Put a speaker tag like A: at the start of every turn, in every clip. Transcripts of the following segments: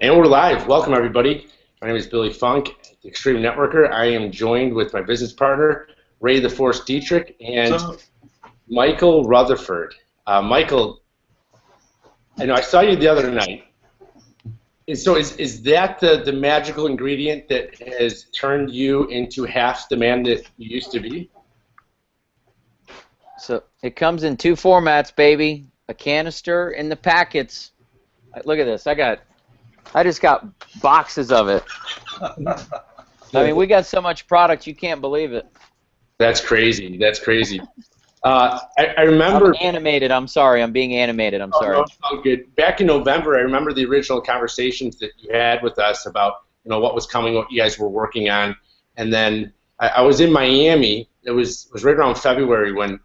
A: And we're live. Welcome, everybody. My name is Billy Funk, the Extreme Networker. I am joined with my business partner, Ray the Force Dietrich, and Michael Rutherford. Michael, I know I saw you the other night. And so is that the magical ingredient that has turned you into half the man that you used to be?
B: So it comes in two formats, baby. A canister and the packets. Look at this. I just got boxes of it. I mean, we got so much product, you can't believe it.
A: That's crazy. That's crazy. I remember.
B: I'm animated. I'm sorry. I'm being animated. I'm sorry.
A: No, it's all good. Back in November, I remember the original conversations that you had with us about what was coming, what you guys were working on, and then I was in Miami. It was right around February when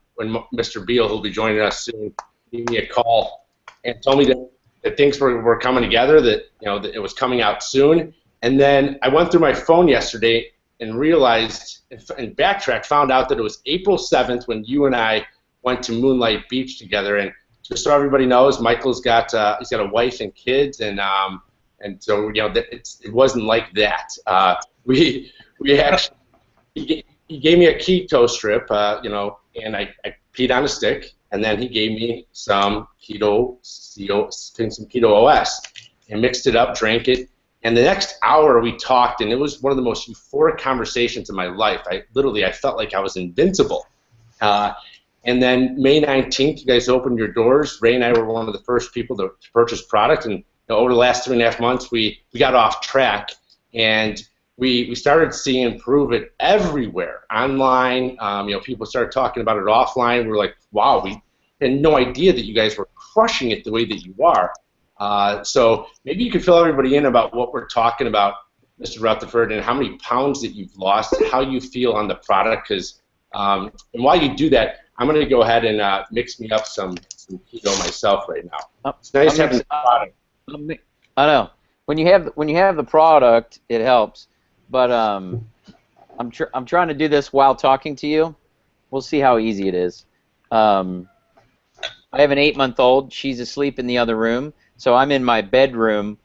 A: Mr. Beal, who'll be joining us soon, gave me a call and told me that things were coming together, that that it was coming out soon. And then I went through my phone yesterday and realized and backtracked, found out that it was April 7th when you and I went to Moonlight Beach together. And just so everybody knows, Michael's got he's got a wife and kids, and so it wasn't like that. We actually he gave me a keto strip, and I peed on a stick. And then he gave me some Keto-Os and mixed it up, drank it. And the next hour we talked, and it was one of the most euphoric conversations of my life. I felt like I was invincible. And then May 19th, you guys opened your doors. Ray and I were one of the first people to purchase product. And over the last 3.5 months, we got off track. And we started seeing Pruvit everywhere, online. People started talking about it offline. We were like, wow, we had no idea that you guys were crushing it the way that you are. So maybe you could fill everybody in about what we're talking about, Mr. Rutherford, and how many pounds that you've lost, how you feel on the product. Because and while you do that, I'm going to go ahead and mix me up some keto myself right now. It's nice having the product.
B: I know when you have the product, it helps. But I'm trying to do this while talking to you. We'll see how easy it is. I have an 8-month-old. She's asleep in the other room, so I'm in my bedroom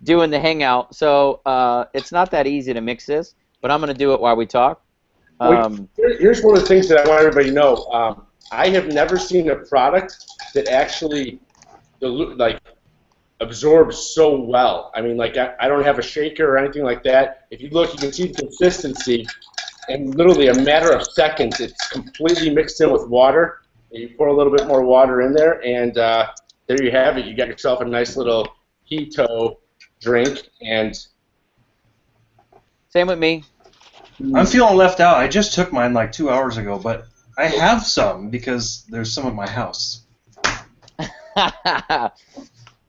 B: doing the hangout. So it's not that easy to mix this, but I'm going to do it while we talk.
A: Here's one of the things that I want everybody to know. I have never seen a product that actually absorbs so well. I mean, I don't have a shaker or anything like that. If you look, you can see the consistency, and literally a matter of seconds, it's completely mixed in with water. You pour a little bit more water in there, and there you have it. You got yourself a nice little keto drink. And
B: same with me.
C: I'm feeling left out. I just took mine like 2 hours ago, but I have some because there's some at my house.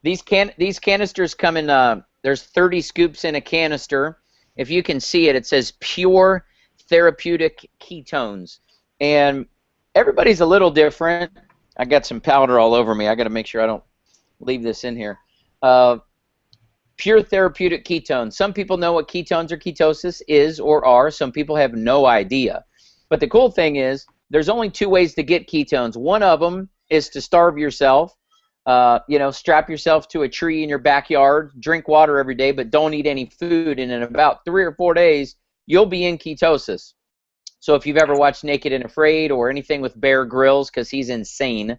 B: These canisters come in, there's 30 scoops in a canister. If you can see it, it says Pure Therapeutic Ketones. And everybody's a little different. I got some powder all over me. I got to make sure I don't leave this in here. Pure Therapeutic Ketones. Some people know what ketones or ketosis is or are. Some people have no idea. But the cool thing is there's only 2 ways to get ketones. One of them is to starve yourself. Strap yourself to a tree in your backyard, drink water every day, but don't eat any food, and in about 3 or 4 days, you'll be in ketosis. So if you've ever watched Naked and Afraid or anything with Bear Grylls, because he's insane,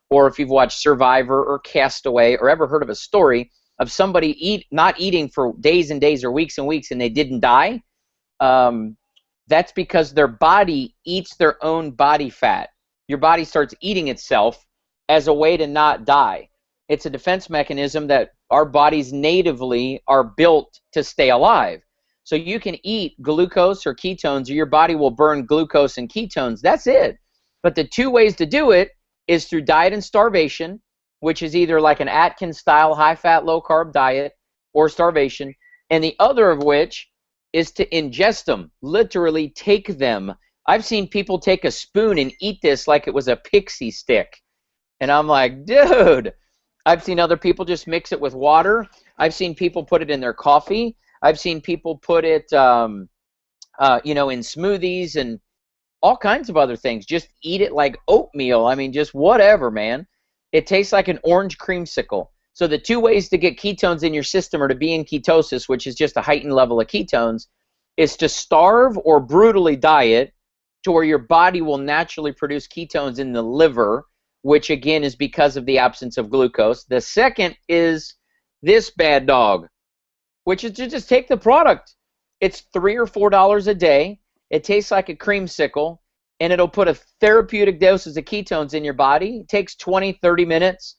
B: or if you've watched Survivor or Castaway or ever heard of a story of somebody not eating for days and days or weeks and weeks and they didn't die, that's because their body eats their own body fat. Your body starts eating itself as a way to not die. It's a defense mechanism that our bodies natively are built to stay alive. So you can eat glucose or ketones, or your body will burn glucose and ketones. That's it. But the 2 ways to do it is through diet and starvation, which is either like an Atkins-style high-fat, low-carb diet, or starvation, and the other of which is to ingest them, literally take them. I've seen people take a spoon and eat this like it was a pixie stick. And I'm like, dude. I've seen other people just mix it with water. I've seen people put it in their coffee. I've seen people put it, in smoothies and all kinds of other things. Just eat it like oatmeal. I mean, just whatever, man. It tastes like an orange creamsicle. So the two ways to get ketones in your system or to be in ketosis, which is just a heightened level of ketones, is to starve or brutally diet to where your body will naturally produce ketones in the liver, which again is because of the absence of glucose. The second is this bad dog, which is to just take the product. It's $3 or $4 a day. It tastes like a creamsicle, and it'll put a therapeutic doses of ketones in your body. It takes 20, 30 minutes,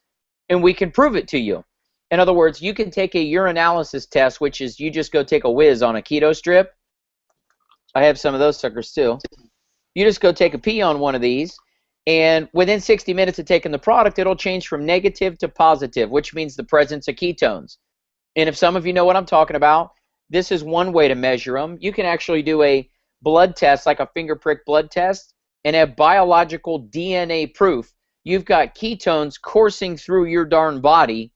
B: and we can prove it to you. In other words, you can take a urinalysis test, which is you just go take a whiz on a keto strip. I have some of those suckers too. You just go take a pee on one of these, and within 60 minutes of taking the product, it'll change from negative to positive, which means the presence of ketones. And if some of you know what I'm talking about, this is one way to measure them. You can actually do a blood test, like a finger prick blood test, and have biological DNA proof you've got ketones coursing through your darn body,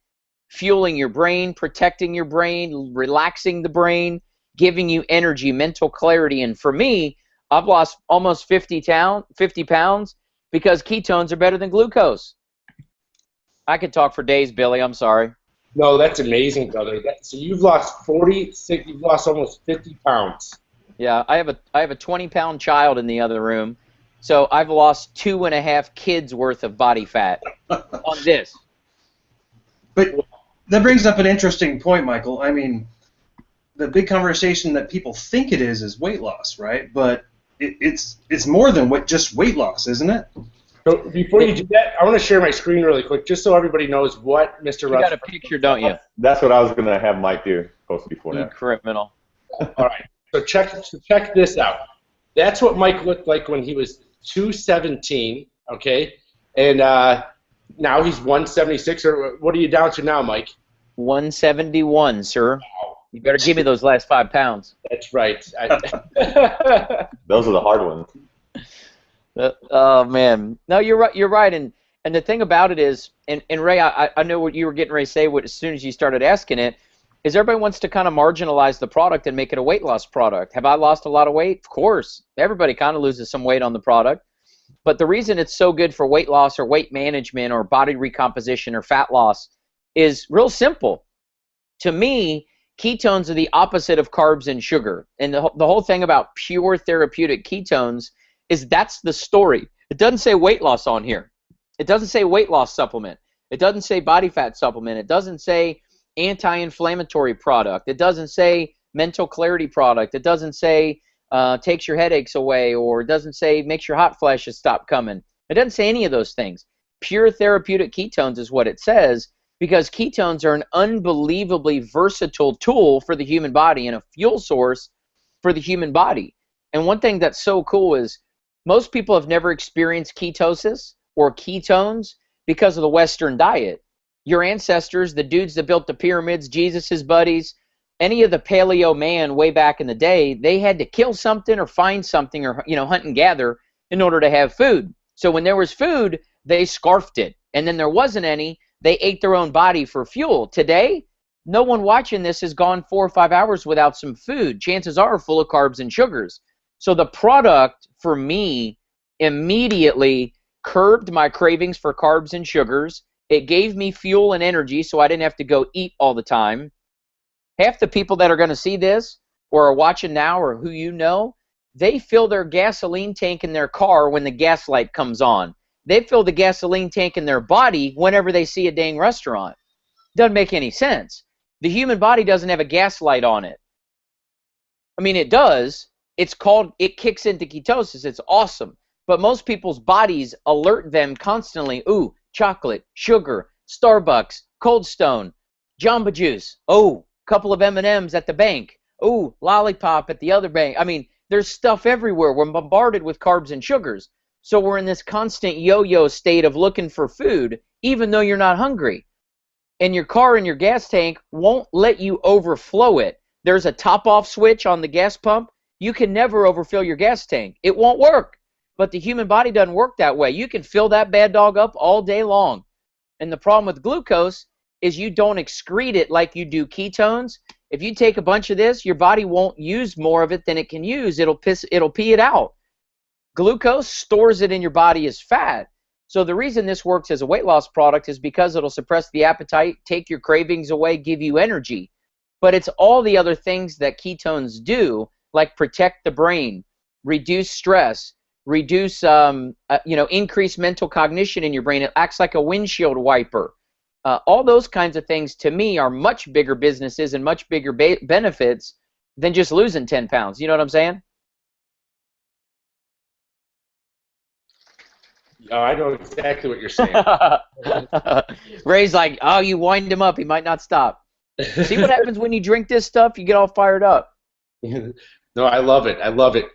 B: fueling your brain, protecting your brain, relaxing the brain, giving you energy, mental clarity. And for me, I've lost almost 50 pounds because ketones are better than glucose. I could talk for days, Billy. I'm sorry.
A: No, that's amazing, brother. So you've lost you've lost almost 50 pounds.
B: Yeah, I have a 20-pound child in the other room, so I've lost 2.5 kids worth of body fat on this.
C: But that brings up an interesting point, Michael. I mean, the big conversation that people think it is weight loss, right? But it's more than just weight loss, isn't it?
A: So before you do that, I want to share my screen really quick, just so everybody knows what Mr.
B: You got a picture, don't you?
D: That's what I was going to have Mike do, post before now.
B: Criminal.
A: All right. So check this out. That's what Mike looked like when he was 217, okay? And now he's 176. Or what are you down to now, Mike?
B: 171, sir. Wow. You better give me those last 5 pounds.
A: That's right.
D: Those are the hard ones.
B: Oh man, no, you're right. You're right, and the thing about it is, and Ray, I know what you were getting ready to say. As soon as you started asking it, is everybody wants to kind of marginalize the product and make it a weight loss product. Have I lost a lot of weight? Of course, everybody kind of loses some weight on the product. But the reason it's so good for weight loss or weight management or body recomposition or fat loss is real simple. To me, ketones are the opposite of carbs and sugar, and the whole thing about pure therapeutic ketones is that's the story. It doesn't say weight loss on here. It doesn't say weight loss supplement. It doesn't say body fat supplement. It doesn't say anti-inflammatory product. It doesn't say mental clarity product. It doesn't say takes your headaches away, or it doesn't say makes your hot flashes stop coming. It doesn't say any of those things. Pure therapeutic ketones is what it says, because ketones are an unbelievably versatile tool for the human body and a fuel source for the human body. And one thing that's so cool is most people have never experienced ketosis or ketones because of the Western diet. Your ancestors, the dudes that built the pyramids, Jesus's buddies, any of the paleo man way back in the day, they had to kill something or find something or hunt and gather in order to have food. So when there was food, they scarfed it. And then there wasn't any, they ate their own body for fuel. Today, no one watching this has gone 4 or 5 hours without some food. Chances are full of carbs and sugars. So the product, for me, immediately curbed my cravings for carbs and sugars. It gave me fuel and energy so I didn't have to go eat all the time. Half the people that are going to see this or are watching now or who you know, they fill their gasoline tank in their car when the gas light comes on. They fill the gasoline tank in their body whenever they see a dang restaurant. Doesn't make any sense. The human body doesn't have a gas light on it. I mean, it does. It kicks into ketosis. It's awesome. But most people's bodies alert them constantly. Ooh, chocolate, sugar, Starbucks, Cold Stone, Jamba Juice. Oh, couple of M&Ms at the bank. Ooh, lollipop at the other bank. I mean, there's stuff everywhere. We're bombarded with carbs and sugars. So we're in this constant yo-yo state of looking for food, even though you're not hungry. And your car and your gas tank won't let you overflow it. There's a top-off switch on the gas pump. You can never overfill your gas tank. It won't work. But the human body doesn't work that way. You can fill that bad dog up all day long. And the problem with glucose is you don't excrete it like you do ketones. If you take a bunch of this, your body won't use more of it than it can use. It'll pee it out. Glucose stores it in your body as fat. So the reason this works as a weight loss product is because it'll suppress the appetite, take your cravings away, give you energy. But it's all the other things that ketones do, like protect the brain, reduce stress, reduce, increase mental cognition in your brain. It acts like a windshield wiper. All those kinds of things, to me, are much bigger businesses and much bigger benefits than just losing 10 pounds. You know what I'm saying?
A: Oh, I know exactly what you're saying.
B: Ray's like, oh, you wind him up. He might not stop. See what happens when you drink this stuff? You get all fired up.
A: No, I love it. I love it.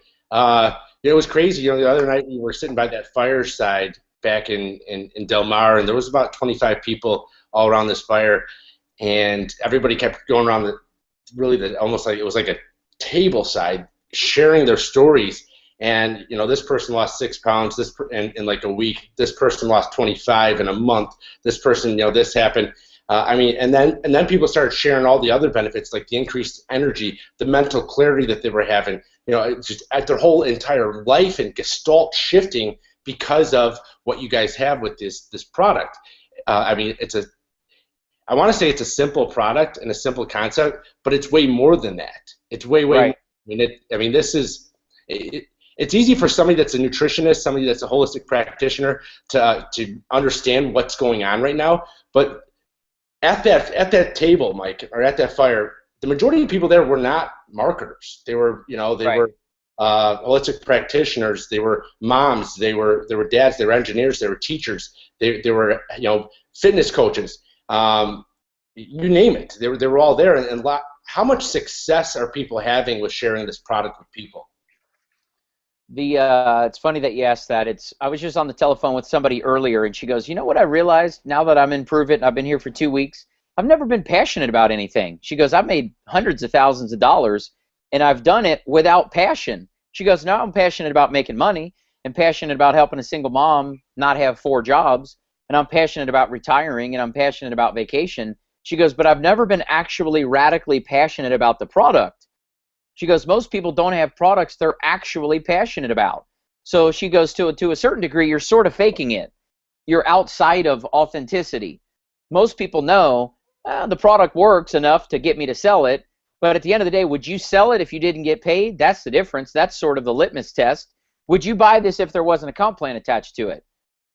A: It was crazy. You know, the other night we were sitting by that fireside back in Del Mar, and there was about 25 people all around this fire, and everybody kept going around almost like it was like a table side, sharing their stories. And you know, this person lost 6 pounds. In like a week. This person lost 25 in a month. This person, you know, this happened. And then people started sharing all the other benefits, like the increased energy, the mental clarity that they were having. You know, just at their whole entire life and gestalt shifting because of what you guys have with this product. I want to say it's a simple product and a simple concept, but it's way more than that. It's way
B: right.
A: It's easy for somebody that's a nutritionist, somebody that's a holistic practitioner to understand what's going on right now. But at that table, Mike, or at that fire, the majority of people there were not marketers. They were,
B: right.
A: were holistic practitioners. They were moms. They were dads. They were engineers. They were teachers. They were, fitness coaches. You name it. They were all there. And how much success are people having with sharing this product with people?
B: It's funny that you asked that. I was just on the telephone with somebody earlier, and she goes, you know what I realized now that I'm in Pruvit and I've been here for 2 weeks? I've never been passionate about anything. She goes, I've made hundreds of thousands of dollars, and I've done it without passion. She goes, now I'm passionate about making money, and passionate about helping a single mom not have 4 jobs, and I'm passionate about retiring, and I'm passionate about vacation. She goes, but I've never been actually radically passionate about the product. She goes, most people don't have products they're actually passionate about. So she goes, to a certain degree, you're sort of faking it. You're outside of authenticity. Most people know the product works enough to get me to sell it, but at the end of the day, would you sell it if you didn't get paid? That's the difference. That's sort of the litmus test. Would you buy this if there wasn't a comp plan attached to it?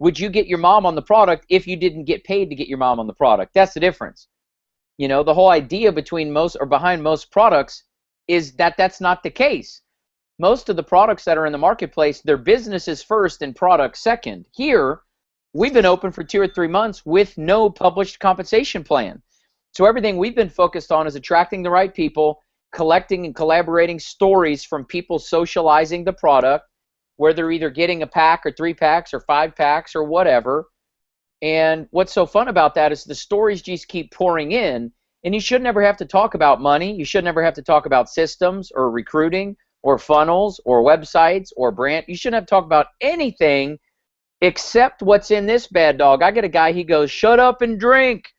B: Would you get your mom on the product if you didn't get paid to get your mom on the product? That's the difference. You know, the whole idea behind most products is that that's not the case. Most of the products that are in the marketplace, their business is first and product second. Here, we've been open for 2 or 3 months with no published compensation plan. So everything we've been focused on is attracting the right people, collecting and collaborating stories from people socializing the product, where they're either getting a pack or 3 packs or 5 packs or whatever. And what's so fun about that is the stories just keep pouring in. And you should never have to talk about money. You should never have to talk about systems or recruiting or funnels or websites or brand. You shouldn't have to talk about anything except what's in this bad dog. I get a guy, he goes, shut up and drink.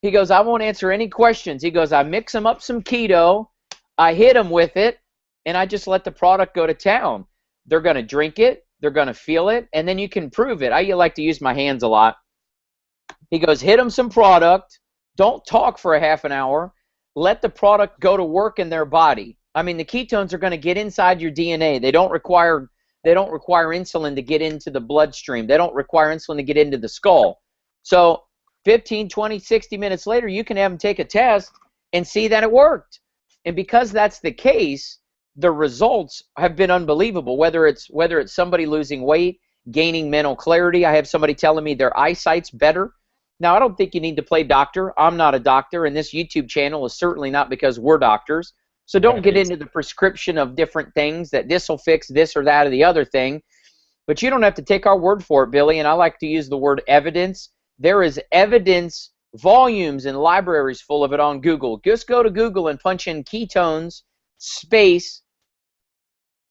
B: He goes, I won't answer any questions. He goes, I mix him up some keto, I hit him with it, and I just let the product go to town. They're going to drink it, they're going to feel it, and then you can prove it. I like to use my hands a lot. He goes, hit them some product. Don't talk for a half an hour. Let the product go to work in their body. I mean, the ketones are going to get inside your DNA. They don't require insulin to get into the bloodstream. They don't require insulin to get into the skull. So 15, 20, 60 minutes later, you can have them take a test and see that it worked. And because that's the case, the results have been unbelievable. Whether it's somebody losing weight, gaining mental clarity. I have somebody telling me their eyesight's better. Now, I don't think you need to play doctor. I'm not a doctor, and this YouTube channel is certainly not because we're doctors. So don't get into the prescription of different things that this will fix this or that or the other thing. But you don't have to take our word for it, Billy, and I like to use the word evidence. There is evidence, volumes and libraries full of it on Google. Just go to Google and punch in ketones space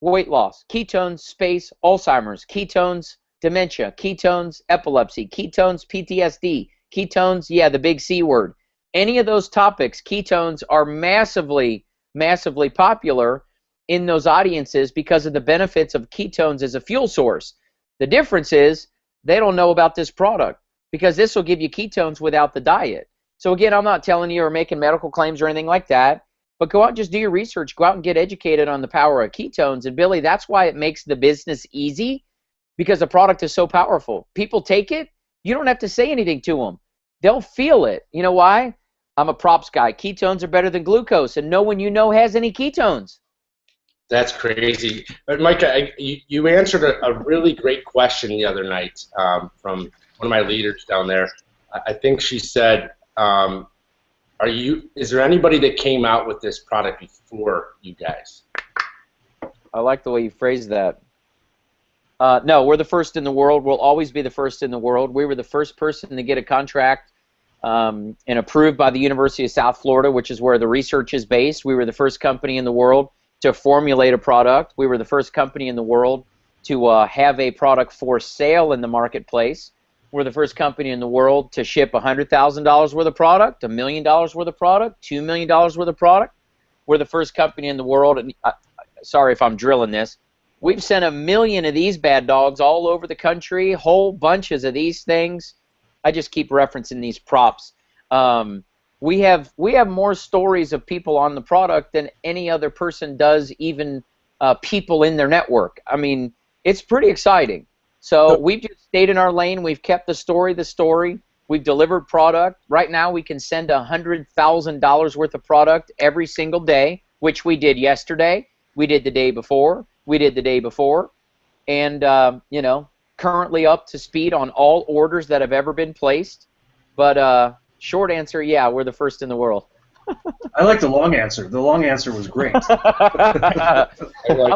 B: weight loss, ketones space Alzheimer's, ketones dementia, ketones epilepsy, ketones PTSD, ketones, yeah, the big C word. Any of those topics, ketones are massively, massively popular in those audiences because of the benefits of ketones as a fuel source. The difference is they don't know about this product, because this will give you ketones without the diet. So again, I'm not telling you or making medical claims or anything like that, but go out and just do your research. Go out and get educated on the power of ketones. And Billy, that's why it makes the business easy, because the product is so powerful. People take it. You don't have to say anything to them. They'll feel it. You know why? I'm a props guy. Ketones are better than glucose, and no one you know has any ketones.
A: That's crazy. But Mike, you answered a really great question the other night from one of my leaders down there. I think she said, is there anybody that came out with this product before you guys?
B: I like the way you phrased that. No, we're the first in the world. We'll always be the first in the world. We were the first person to get a contract and approved by the University of South Florida, which is where the research is based. We were the first company in the world to formulate a product. We were the first company in the world to have a product for sale in the marketplace. We're the first company in the world to ship $100,000 worth of product, $1 million worth of product, $2 million worth of product. We're the first company in the world, and sorry if I'm drilling this, we've sent 1 million of these bad dogs all over the country, whole bunches of these things. I just keep referencing these props. We have more stories of people on the product than any other person does, even people in their network. I mean, it's pretty exciting. So we've just stayed in our lane. We've kept the story. We've delivered product. Right now we can send $100,000 worth of product every single day, which we did yesterday. We did the day before. We did the day before. And, you know, currently up to speed on all orders that have ever been placed. But short answer, yeah, we're the first in the world.
C: I like the long answer. The long answer was great.
B: I'm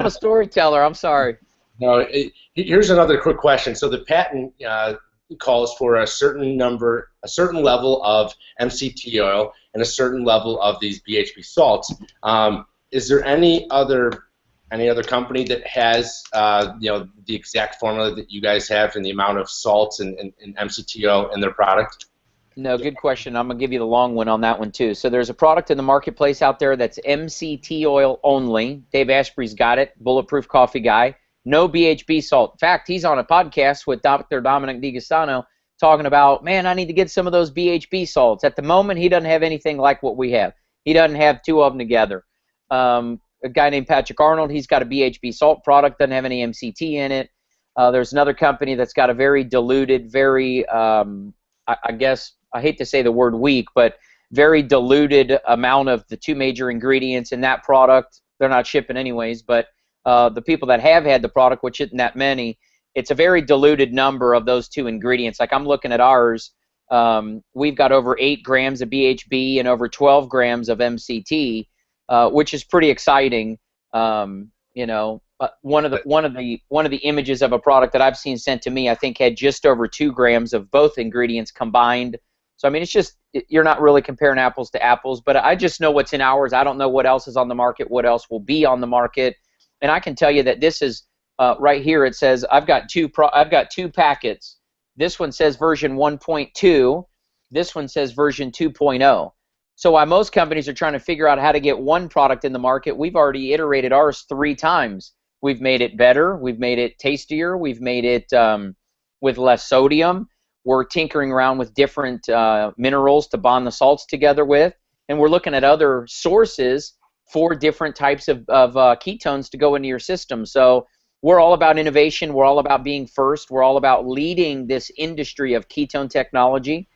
B: a storyteller. I'm sorry.
A: No, here's another quick question. So the patent calls for a certain level of MCT oil and a certain level of these BHB salts. Is there any other company that has you know, the exact formula that you guys have and the amount of salts and MCT oil in their product?
B: No, good question. I'm going to give you the long one on that one too. So there's a product in the marketplace out there that's MCT oil only. Dave Asprey's got it, Bulletproof Coffee guy. No BHB salt. In fact, he's on a podcast with Dr. Dominic DiGastano talking about, man, I need to get some of those BHB salts. At the moment, he doesn't have anything like what we have. He doesn't have two of them together. A guy named Patrick Arnold, he's got a BHB salt product, doesn't have any MCT in it. There's another company that's got a very diluted, very, I guess, I hate to say the word weak, but very diluted amount of the two major ingredients in that product. They're not shipping anyways, but the people that have had the product, which isn't that many, it's a very diluted number of those two ingredients. Like I'm looking at ours, we've got over 8 grams of BHB and over 12 grams of MCT, which is pretty exciting. You know, one of the images of a product that I've seen sent to me, I think, had just over 2 grams of both ingredients combined. So I mean, it's just, you're not really comparing apples to apples. But I just know what's in ours. I don't know what else is on the market, what else will be on the market. And I can tell you that this is right here. It says I've got two packets. This one says version 1.2. This one says version 2.0. So while most companies are trying to figure out how to get one product in the market, we've already iterated ours 3 times. We've made it better. We've made it tastier. We've made it with less sodium. We're tinkering around with different minerals to bond the salts together with. And we're looking at other sources for different types of ketones to go into your system. So we're all about innovation. We're all about being first. We're all about leading this industry of ketone technology.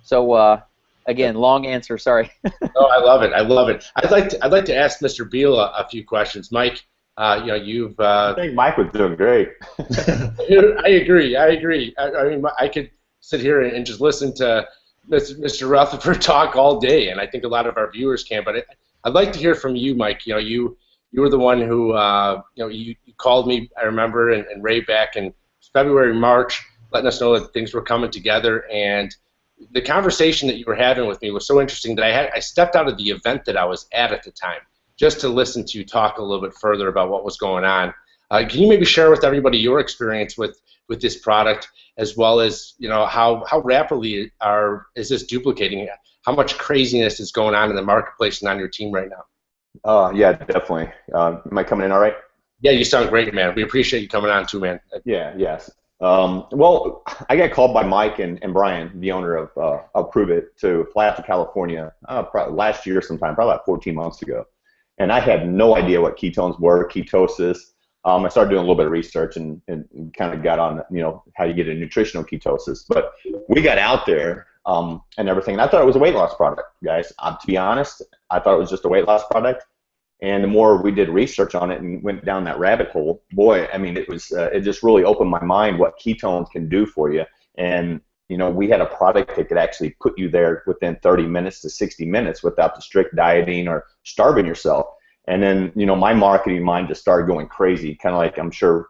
B: So again, long answer. Sorry.
A: Oh, I love it. I love it. I'd like to ask Mr. Beal a few questions. Mike, you know, you've.
D: I think Mike was doing great.
A: I agree. I mean, I could sit here and just listen to Mr. Rutherford talk all day, and I think a lot of our viewers can. But I'd like to hear from you, Mike. You know, you were the one who, you know, you called me, I remember, and Ray back in February, March, letting us know that things were coming together. And the conversation that you were having with me was so interesting that I stepped out of the event that I was at the time just to listen to you talk a little bit further about what was going on. Can you maybe share with everybody your experience with this product, as well as, you know, how rapidly is this duplicating? How much craziness is going on in the marketplace and on your team right now?
D: Yeah, definitely. Am I coming in all right?
A: Yeah, you sound great, man. We appreciate you coming on too, man.
D: Yeah, yes. Well, I got called by Mike and Brian, the owner of Pruvit, to fly out to California probably last year sometime, probably about 14 months ago. And I had no idea what ketones were, ketosis. I started doing a little bit of research and kind of got on, how you get a nutritional ketosis. But we got out there and everything, and I thought it was a weight loss product, guys. To be honest, I thought it was just a weight loss product. And the more we did research on it and went down that rabbit hole, boy, I mean, it just really opened my mind what ketones can do for you. And, we had a product that could actually put you there within 30 minutes to 60 minutes without the strict dieting or starving yourself. And then, my marketing mind just started going crazy, kind of like, I'm sure,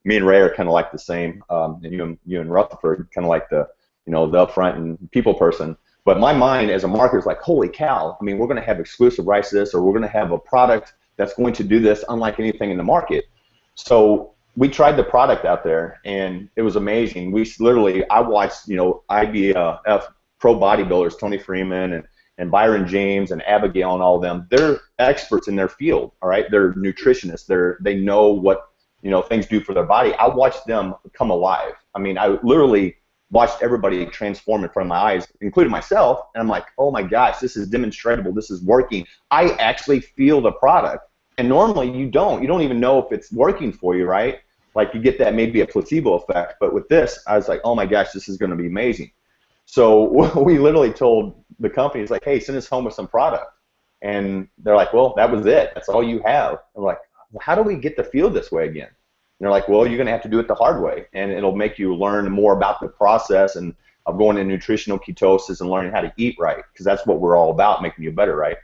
D: me and Ray are kind of like the same, and you and Rutherford, kind of like the upfront and people person. But my mind as a marketer is like, holy cow, I mean, we're going to have exclusive rights to this, or we're going to have a product that's going to do this unlike anything in the market. So we tried the product out there, and it was amazing. I watched, IBF pro bodybuilders, Tony Freeman and Byron James and Abigail and all of them. They're experts in their field, all right? They're nutritionists. They know what, things do for their body. I watched them come alive. I mean, I literally watched everybody transform in front of my eyes, including myself, and I'm like, oh my gosh, this is demonstrable, this is working. I actually feel the product, and normally you don't even know if it's working for you, right? Like you get that maybe a placebo effect, but with this, I was like, oh my gosh, this is going to be amazing. So we literally told the company, it's like, hey, send us home with some product, and they're like, well, that was it, that's all you have. I'm like, well, how do we get to feel this way again? And they're like, well, you're going to have to do it the hard way, and it'll make you learn more about the process and of going into nutritional ketosis and learning how to eat right, because that's what we're all about, making you better, right?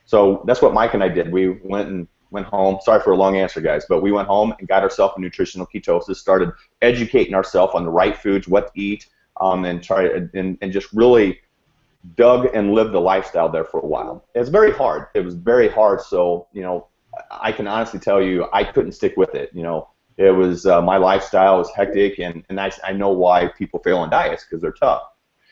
D: So that's what Mike and I did. We went home. Sorry for a long answer, guys, but we went home and got ourselves a nutritional ketosis, started educating ourselves on the right foods, what to eat, and just really dug and lived the lifestyle there for a while. It's very hard. It was very hard. So, I can honestly tell you, I couldn't stick with it. It was my lifestyle was hectic, and I know why people fail on diets, because they're tough.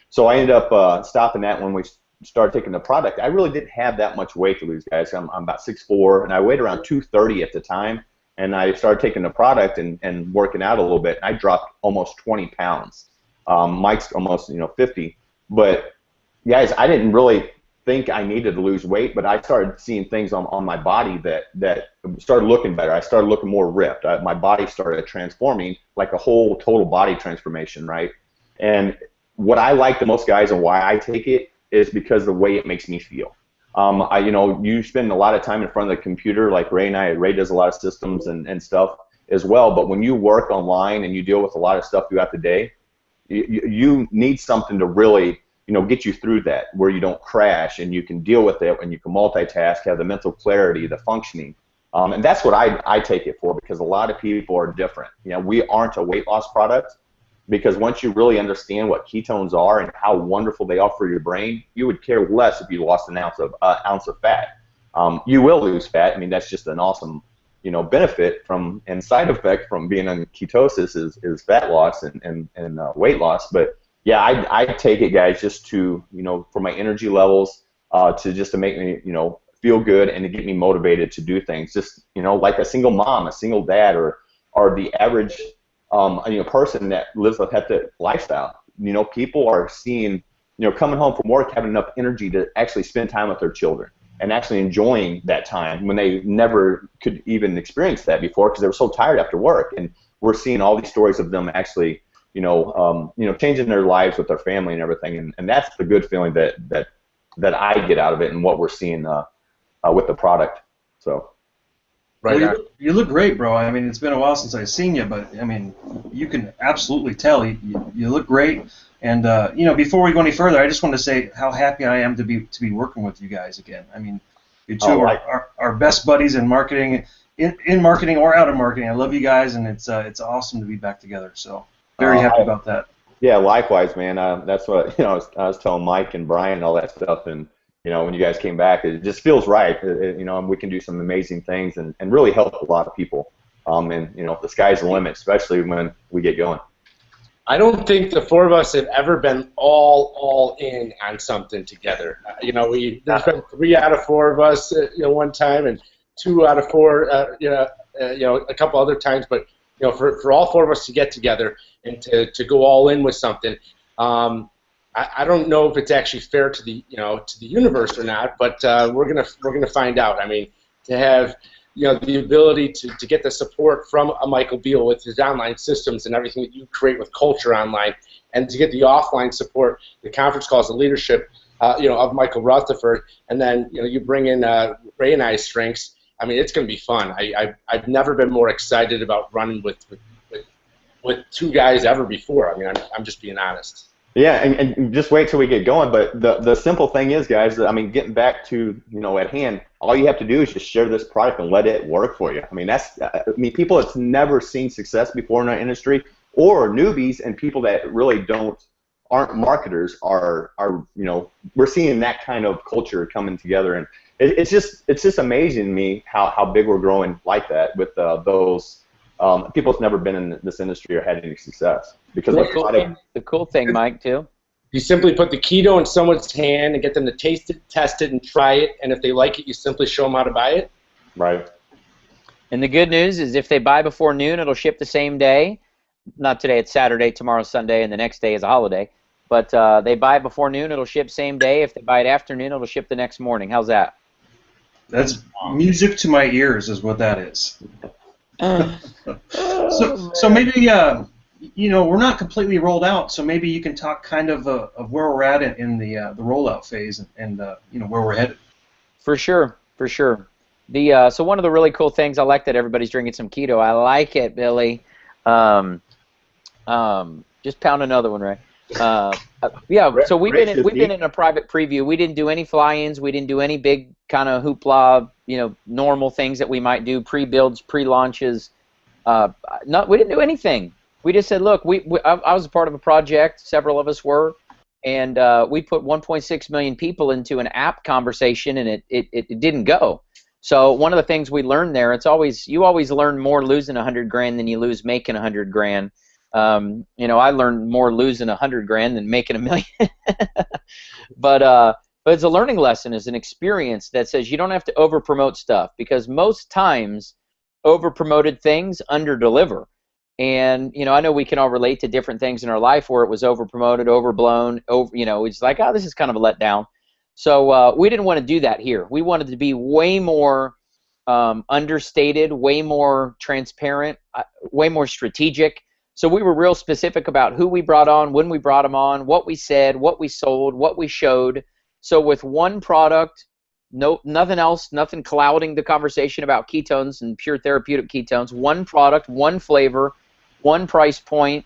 D: So I ended up stopping that when we started taking the product. I really didn't have that much weight to lose, guys. I'm about 6'4", and I weighed around 230 at the time. And I started taking the product and working out a little bit, and I dropped almost 20 pounds. Mike's almost 50. But guys, I didn't really think I needed to lose weight, but I started seeing things on my body that started looking better. I started looking more ripped. My body started transforming, like a whole total body transformation, right? And what I like the most, guys, and why I take it is because of the way it makes me feel. You spend a lot of time in front of the computer, like Ray and I. Ray does a lot of systems and stuff as well, but when you work online and you deal with a lot of stuff throughout the day, you need something to really get you through that, where you don't crash and you can deal with it and you can multitask, have the mental clarity, the functioning. And that's what I take it for, because a lot of people are different. We aren't a weight loss product, because once you really understand what ketones are and how wonderful they are for your brain, you would care less if you lost an ounce of fat. You will lose fat. I mean, that's just an awesome benefit from and side effect from being on ketosis is fat loss and weight loss. But yeah, I take it, guys, just to, for my energy levels, to make me, feel good and to get me motivated to do things. Just, like a single mom, a single dad, or the average, person that lives a hectic lifestyle. People are seeing, coming home from work, having enough energy to actually spend time with their children and actually enjoying that time when they never could even experience that before, because they were so tired after work. And we're seeing all these stories of them actually changing their lives with their family and everything, and that's the good feeling that I get out of it, and what we're seeing with the product. So,
C: right. Well, you look great, bro. I mean, it's been a while since I've seen you, but I mean, you can absolutely tell you look great. And before we go any further, I just want to say how happy I am to be working with you guys again. I mean, you two are our best buddies in marketing, in marketing or out of marketing. I love you guys, and it's awesome to be back together. So. Very happy about that.
D: Yeah, likewise, man. That's what I was telling Mike and Brian and all that stuff, and when you guys came back, it just feels right. And we can do some amazing things and really help a lot of people. And the sky's the limit, especially when we get going.
A: I don't think the four of us have ever been all in on something together. There's been 3 out of 4 of us, one time, and 2 out of 4, a couple other times, but you know, for all four of us to get together and to go all in with something. I don't know if it's actually fair to the universe or not, but we're gonna find out. I mean, to have the ability to get the support from a Michael Beal with his online systems and everything that you create with culture online, and to get the offline support, the conference calls, the leadership, of Michael Rutherford, and then you bring in Ray and I's strengths. I mean, it's going to be fun. I've never been more excited about running with two guys ever before. I mean, I'm just being honest.
D: Yeah, and just wait till we get going. But the simple thing is, guys, I mean, getting back to at hand, all you have to do is just share this product and let it work for you. I mean, people that's never seen success before in our industry, or newbies and people that really aren't marketers are we're seeing that kind of culture coming together, and it's just amazing to me how big we're growing like that with those people that's never been in this industry or had any success. Because
B: the cool thing, Mike, too.
A: You simply put the keto in someone's hand and get them to taste it, test it, and try it. And if they like it, you simply show them how to buy it.
D: Right.
B: And the good news is if they buy before noon, it'll ship the same day. Not today, it's Saturday, tomorrow's Sunday, and the next day is a holiday. But they buy it before noon, it'll ship same day. If they buy it afternoon, it'll ship the next morning. How's that?
C: That's music to my ears is what that is. So maybe... we're not completely rolled out, so maybe you can talk kind of where we're at in the rollout phase and where we're headed.
B: For sure. So one of the really cool things, I like that everybody's drinking some keto. I like it, Billy. Just pound another one, right? Yeah. So we've been in a private preview. We didn't do any fly-ins. We didn't do any big kind of hoopla, normal things that we might do, pre-builds, pre-launches. We didn't do anything. We just said, look, I was a part of a project, several of us were, and we put 1.6 million people into an app conversation, and it didn't go. So one of the things we learned there, you always learn more losing 100 grand than you lose making 100 grand. I learned more losing 100 grand than making $1 million. But it's a learning lesson, it's an experience that says you don't have to over promote stuff, because most times over promoted things under deliver. And I know we can all relate to different things in our life where it was over-promoted, overblown, it's like, oh, this is kind of a letdown. So we didn't want to do that here. We wanted to be way more understated, way more transparent, way more strategic. So we were real specific about who we brought on, when we brought them on, what we said, what we sold, what we showed. So with one product, nothing else, nothing clouding the conversation about ketones and pure therapeutic ketones, one product, one flavor, one price point,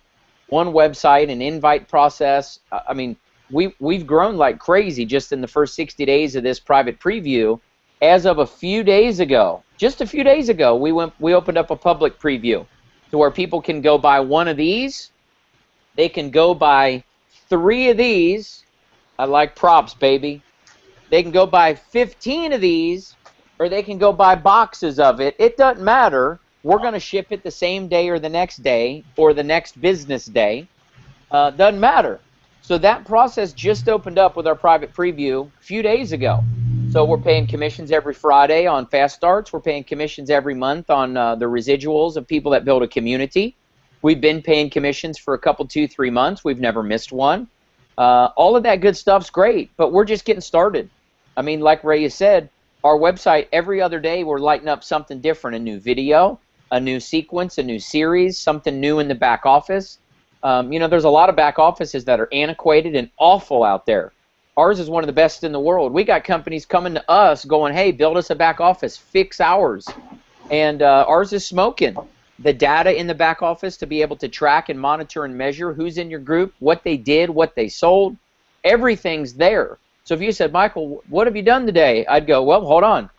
B: one website, an invite process. I mean, we've grown like crazy just in the first 60 days of this private preview. As of a few days ago, just a few days ago, we opened up a public preview to where people can go buy one of these. They can go buy 3 of these. I like props, baby. They can go buy 15 of these, or they can go buy boxes of it. It doesn't matter. We're going to ship it the same day or the next day or the next business day. Doesn't matter. So that process just opened up with our private preview a few days ago. So we're paying commissions every Friday on fast starts. We're paying commissions every month on the residuals of people that build a community. We've been paying commissions for a couple, 2-3 months. We've never missed one. All of that good stuff's great, but we're just getting started. I mean, like Ray has said, our website, every other day we're lighting up something different, a new video, a new sequence, a new series, something new in the back office. There's a lot of back offices that are antiquated and awful out there. Ours is one of the best in the world. We got companies coming to us going, hey, build us a back office, fix ours. And ours is smoking. The data in the back office to be able to track and monitor and measure who's in your group, what they did, what they sold, everything's there. So if you said, Michael, what have you done today? I'd go, well, hold on.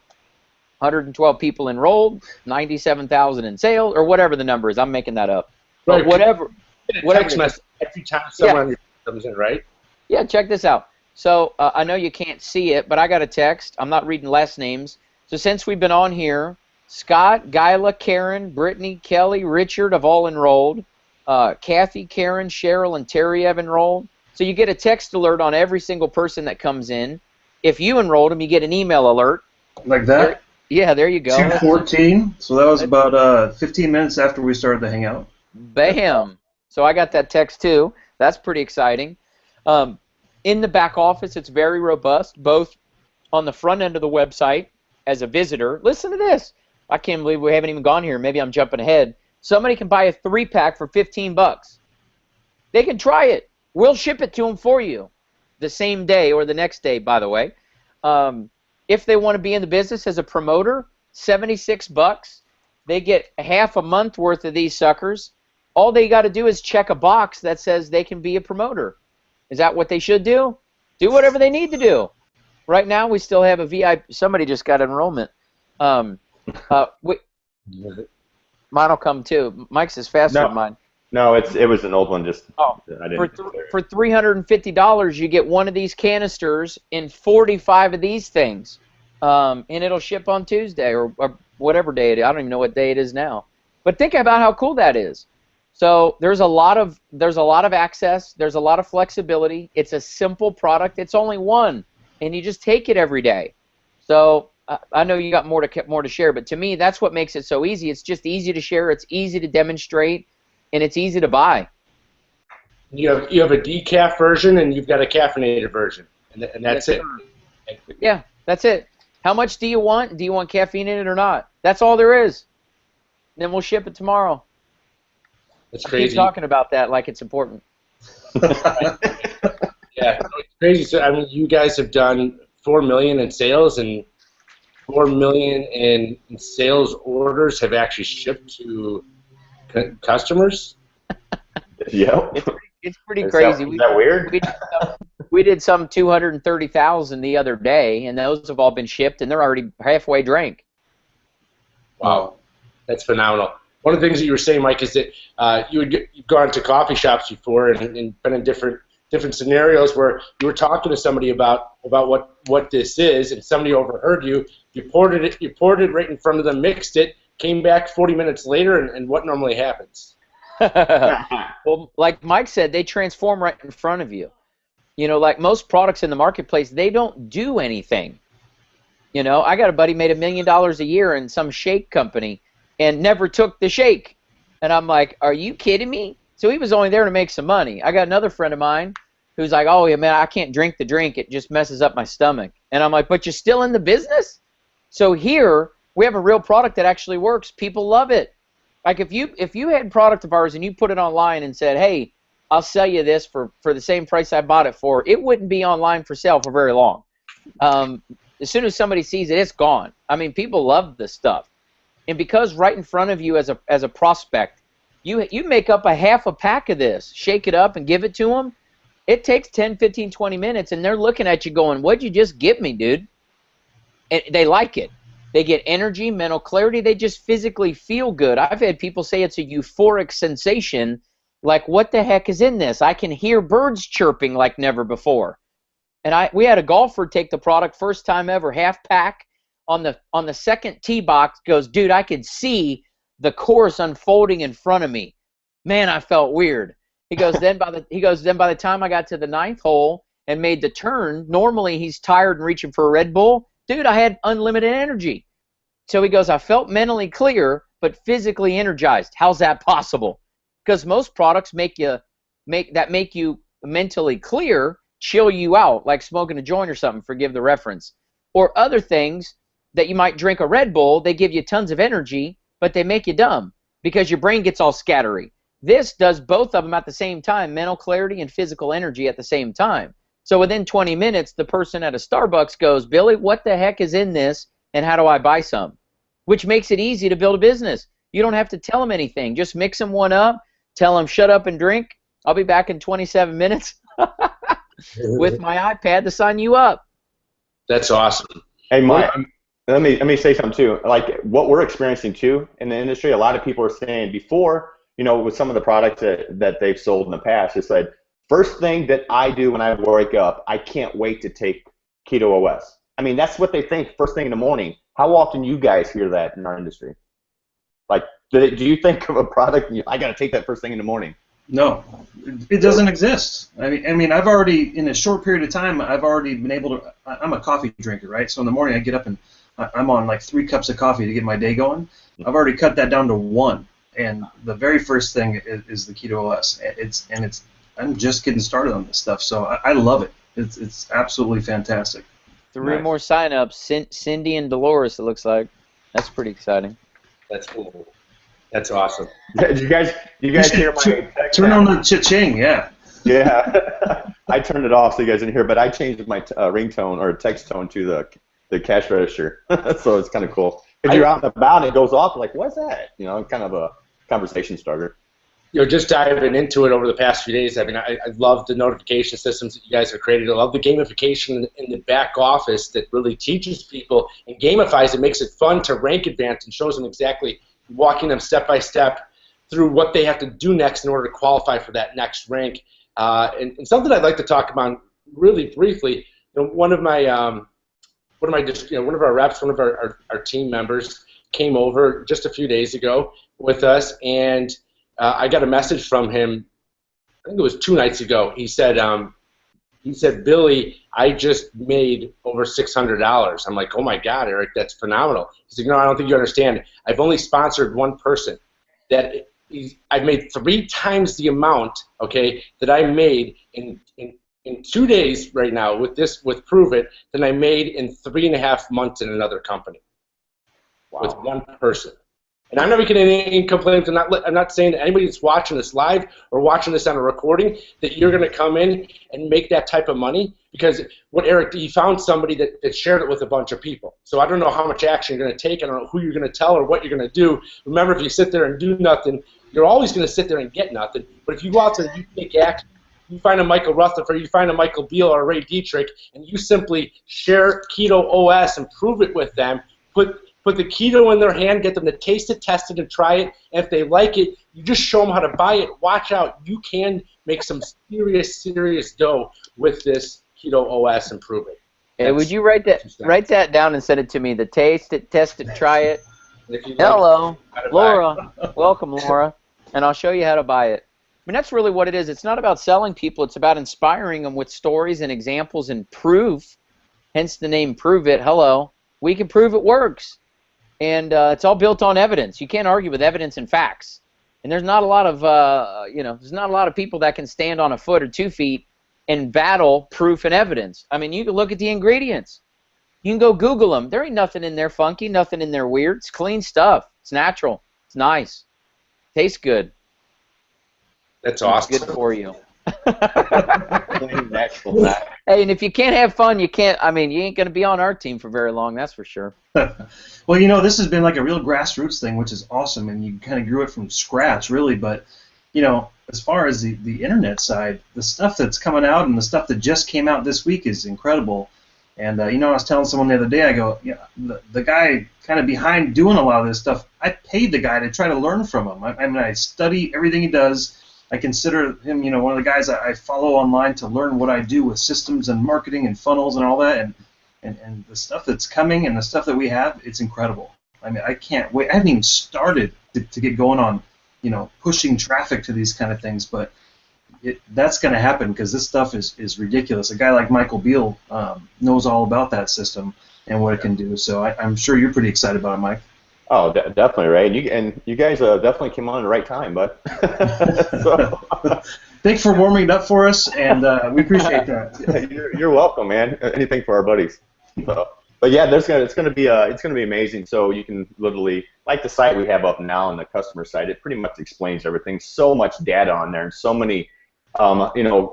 B: 112 people enrolled, 97,000 in sales, or whatever the number is. I'm making that up. But whatever.
A: Text message every time someone comes in, right?
B: Yeah, check this out. So I know you can't see it, but I got a text. I'm not reading last names. So since we've been on here, Scott, Gyla, Karen, Brittany, Kelly, Richard have all enrolled. Kathy, Karen, Cheryl, and Terry have enrolled. So you get a text alert on every single person that comes in. If you enrolled them, you get an email alert.
C: Like that?
B: Yeah, there you go.
C: 2:14. So that was about 15 minutes after we started to hang out.
B: Bam. So I got that text too. That's pretty exciting. In the back office, it's very robust, both on the front end of the website as a visitor. Listen to this. I can't believe we haven't even gone here. Maybe I'm jumping ahead. Somebody can buy a 3-pack for $15. They can try it. We'll ship it to them for you the same day or the next day, by the way. If they want to be in the business as a promoter, $76. They get half a month worth of these suckers. All they got to do is check a box that says they can be a promoter. Is that what they should do? Do whatever they need to do. Right now, we still have a VIP. Somebody just got enrollment. Mine will come too. Mike's is faster than mine.
D: No, it was an old one. Just
B: for $350, you get one of these canisters in 45 of these things, and it'll ship on Tuesday or whatever day it is. I don't even know what day it is now. But think about how cool that is. So there's a lot of access. There's a lot of flexibility. It's a simple product. It's only one, and you just take it every day. So I know you got more to share, but to me, that's what makes it so easy. It's just easy to share. It's easy to demonstrate, and it's easy to buy.
A: You have a decaf version, and you've got a caffeinated version, and that's it.
B: Yeah, that's it. How much do you want? Do you want caffeine in it or not? That's all there is. Then we'll ship it tomorrow.
A: That's crazy.
B: Keep talking about that like it's important.
A: Yeah, it's crazy. So I mean, you guys have done $4 million in sales, and $4 million in sales orders have actually shipped to customers.
D: Yeah,
B: it's pretty crazy.
D: Is that weird?
B: We did some 230,000 the other day, and those have all been shipped, and they're already halfway drank.
A: Wow, that's phenomenal. One of the things that you were saying, Mike, is that you've gone to coffee shops before and been in different scenarios where you were talking to somebody about what this is, and somebody overheard you. You poured it right in front of them, mixed it, came back 40 minutes later, and what normally happens?
B: Well, like Mike said, they transform right in front of you. You know, like most products in the marketplace, they don't do anything. You know, I got a buddy made $1 million a year in some shake company and never took the shake. And I'm like, are you kidding me? So he was only there to make some money. I got another friend of mine who's like, oh, yeah, man, I can't drink the drink. It just messes up my stomach. And I'm like, but you're still in the business? So here, we have a real product that actually works. People love it. Like if you had product of ours and you put it online and said, hey, I'll sell you this for the same price I bought it for, it wouldn't be online for sale for very long. As soon as somebody sees it, it's gone. I mean, people love this stuff. And because right in front of you as a prospect, you make up a half a pack of this, shake it up and give it to them, it takes 10, 15, 20 minutes, and they're looking at you going, what'd you just give me, dude? And they like it. They get energy, mental clarity. They just physically feel good. I've had people say it's a euphoric sensation, like, what the heck is in this? I can hear birds chirping like never before. And we had a golfer take the product first time ever, half pack. On the second tee box, goes, dude, I could see the course unfolding in front of me. Man, I felt weird. He goes, then by the time I got to the 9th hole and made the turn, normally he's tired and reaching for a Red Bull. Dude, I had unlimited energy. So he goes, I felt mentally clear, but physically energized. How's that possible? Because most products make you mentally clear, chill you out, like smoking a joint or something, forgive the reference. Or other things that you might drink a Red Bull, they give you tons of energy, but they make you dumb because your brain gets all scattery. This does both of them at the same time, mental clarity and physical energy at the same time. So within 20 minutes, the person at a Starbucks goes, Billy, what the heck is in this, and how do I buy some? Which makes it easy to build a business. You don't have to tell them anything. Just mix them one up, tell them shut up and drink. I'll be back in 27 minutes with my iPad to sign you up.
A: That's awesome.
D: Hey, Mike, let me say something too. Like what we're experiencing too in the industry, a lot of people are saying before, you know, with some of the products that they've sold in the past, it's like, first thing that I do when I wake up, I can't wait to take Keto-Os. I mean, that's what they think first thing in the morning. How often you guys hear that in our industry? Like, do you think of a product, I got to take that first thing in the morning?
C: No, it doesn't exist. I mean, I've already, in a short period of time, I've already been able to, I'm a coffee drinker, right? So in the morning I get up and I'm on like 3 cups of coffee to get my day going. I've already cut that down to 1. And the very first thing is the Keto-Os. I'm just getting started on this stuff, so I love it. It's absolutely fantastic.
B: 3 more sign-ups. Cindy and Dolores, it looks like. That's pretty exciting.
A: That's cool. That's awesome.
D: Did you guys hear my text?
C: Turn on the cha-ching, yeah.
D: Yeah. I turned it off so you guys didn't hear, but I changed my ringtone or text tone to the cash register, so it's kind of cool. If you're out and about and it goes off, like, what's that? You know, kind of a conversation starter.
A: You know, just diving into it over the past few days, I mean, I love the notification systems that you guys have created. I love the gamification in the back office that really teaches people and gamifies it, makes it fun to rank advance and shows them exactly, walking them step by step through what they have to do next in order to qualify for that next rank. And something I'd like to talk about really briefly, you know, one of our reps, one of our team members came over just a few days ago with us, and I got a message from him, I think it was 2 nights ago. He said, Billy, I just made over $600. I'm like, oh my God, Eric, that's phenomenal. He said, I don't think you understand. I've only sponsored one person. I've made 3 times the amount, okay, that I made in 2 days right now with Pruvit than I made in 3.5 months in another company. Wow. With one person. And I'm not making any complaints. I'm not saying that anybody that's watching this live or watching this on a recording that you're going to come in and make that type of money, because what Eric, he found somebody that shared it with a bunch of people. So I don't know how much action you're going to take. I don't know who you're going to tell or what you're going to do. Remember, if you sit there and do nothing, you're always going to sit there and get nothing. But if you go out there and you take action, you find a Michael Rutherford, you find a Michael Beal or a Ray Dietrich, and you simply share Keto-Os and prove it with them, put the keto in their hand, get them to taste it, test it, and try it. And if they like it, you just show them how to buy it. Watch out. You can make some serious dough with this Keto-Os and prove it.
B: Hey, would you write that down and send it to me? The taste it, test it, try it. Hello, Laura. Welcome, Laura. And I'll show you how to buy it. I mean, that's really what it is. It's not about selling people. It's about inspiring them with stories and examples and proof, hence the name Pruvit. Hello. We can prove it works. And it's all built on evidence. You can't argue with evidence and facts. And there's not a lot of, there's not a lot of people that can stand on a foot or 2 feet and battle proof and evidence. I mean, you can look at the ingredients. You can go Google them. There ain't nothing in there funky, nothing in there weird. It's clean stuff. It's natural. It's nice. Tastes good.
A: That's awesome.
B: It's good for you. Hey, and if you can't have fun, you ain't going to be on our team for very long, that's for sure.
C: Well, you know, this has been like a real grassroots thing, which is awesome, and you kind of grew it from scratch, really. But, you know, as far as the internet side, the stuff that's coming out and the stuff that just came out this week is incredible. And, you know, I was telling someone the other day, I go, yeah, the guy kind of behind doing a lot of this stuff, I paid the guy to try to learn from him. I mean, I study everything he does. I consider him, you know, one of the guys I follow online to learn what I do with systems and marketing and funnels and all that. And the stuff that's coming and the stuff that we have, it's incredible. I mean, I can't wait. I haven't even started to get going on, you know, pushing traffic to these kind of things, but that's going to happen because this stuff is ridiculous. A guy like Michael Beal knows all about that system and what it can do. So I'm sure you're pretty excited about it, Mike.
D: Oh, definitely, Ray. And you guys definitely came on at the right time, bud.
C: Thanks for warming it up for us, and we appreciate that.
D: You're welcome, man. Anything for our buddies. But yeah, it's gonna be amazing. So you can literally, like the site we have up now on the customer site, it pretty much explains everything. So much data on there, and so many